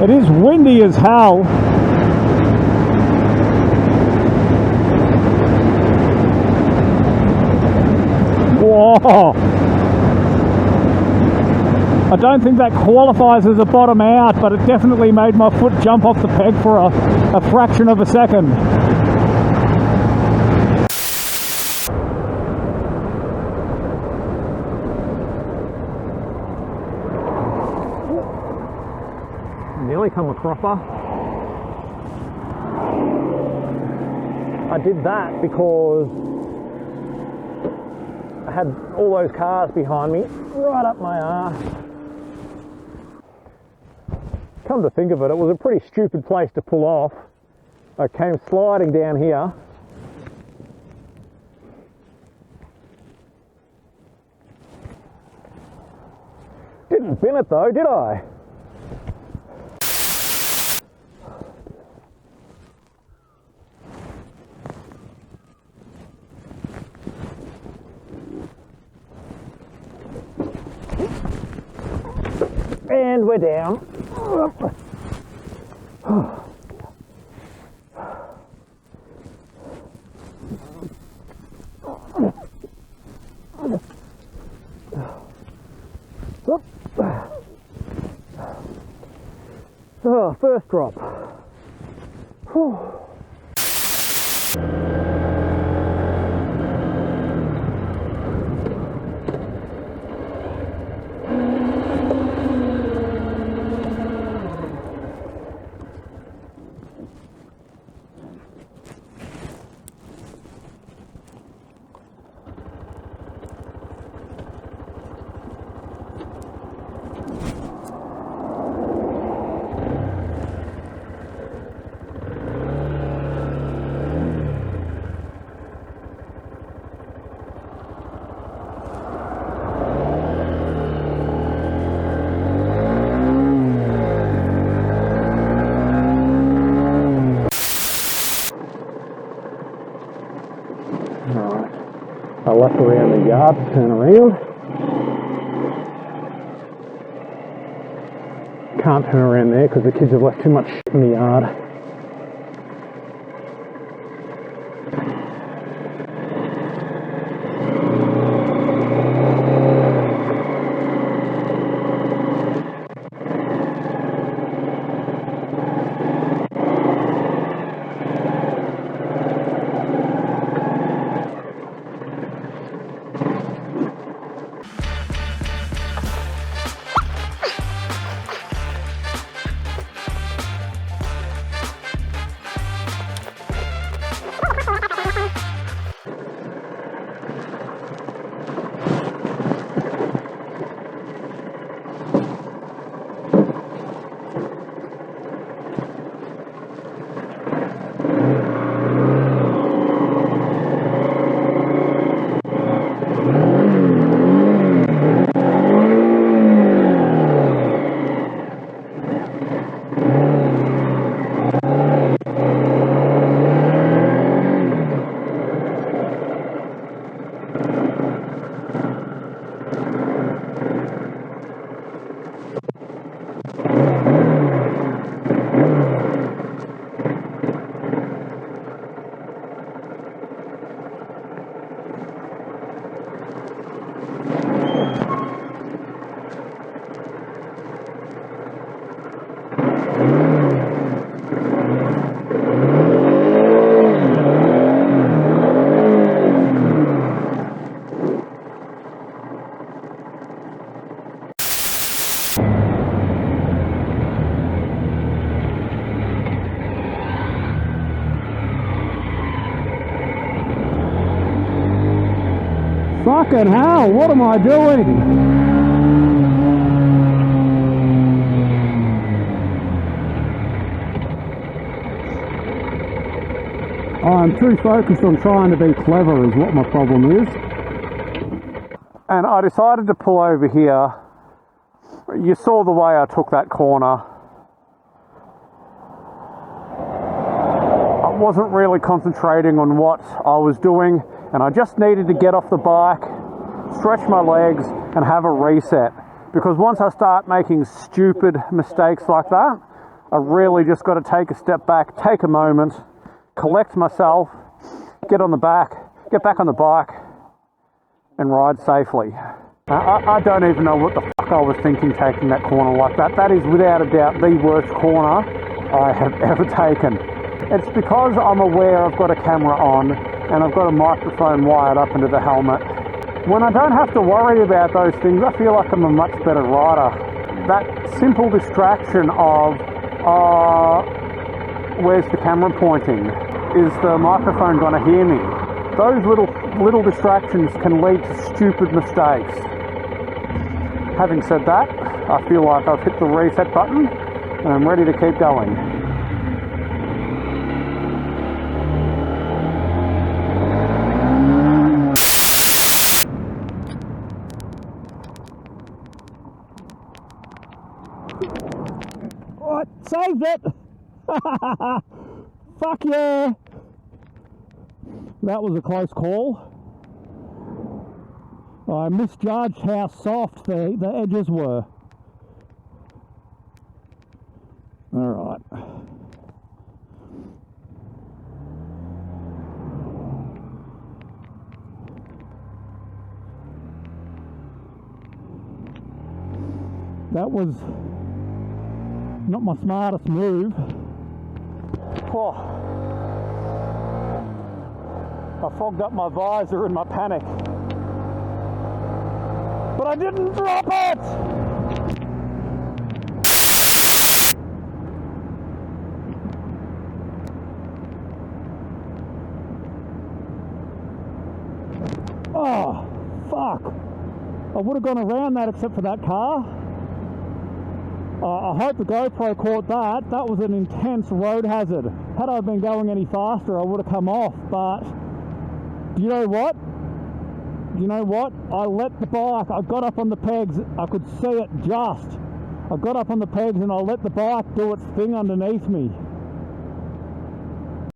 It is windy as hell. Whoa! I don't think that qualifies as a bottom out, but it definitely made my foot jump off the peg for a fraction of a second. Nearly come a cropper. I did that because I had all those cars behind me right up my arse. Come to think of it, it was a pretty stupid place to pull off. I came sliding down here. Didn't bin it though, did I? And we're down. Oh, first drop. Whew. I left around the yard to turn around. Can't turn around there because the kids have left too much shit in the yard. Fucking hell, what am I doing? I'm too focused on trying to be clever is what my problem is. And I decided to pull over here. You saw the way I took that corner. wasn't really concentrating on what I was doing, and I just needed to get off the bike, stretch my legs, and have a reset. Because once I start making stupid mistakes like that, I really just got to take a step back, take a moment, collect myself, get back on the bike, and ride safely. I don't even know what the fuck I was thinking taking that corner like that. That is without a doubt the worst corner I have ever taken. It's because I'm aware I've got a camera on and I've got a microphone wired up into the helmet. When I don't have to worry about those things, I feel like I'm a much better rider. That simple distraction of, where's the camera pointing? Is the microphone going to hear me? Those little distractions can lead to stupid mistakes. Having said that, I feel like I've hit the reset button and I'm ready to keep going. Alright, saved it! Fuck yeah! That was a close call. I misjudged how soft the edges were. Alright. That was not my smartest move. Oh. I fogged up my visor in my panic. But I didn't drop it! Oh, fuck. I would have gone around that except for that car. I hope the GoPro caught that. That was an intense road hazard. Had I been going any faster, I would have come off, but do you know what? I let the bike, I got up on the pegs, I could see it just. I got up on the pegs and I let the bike do its thing underneath me.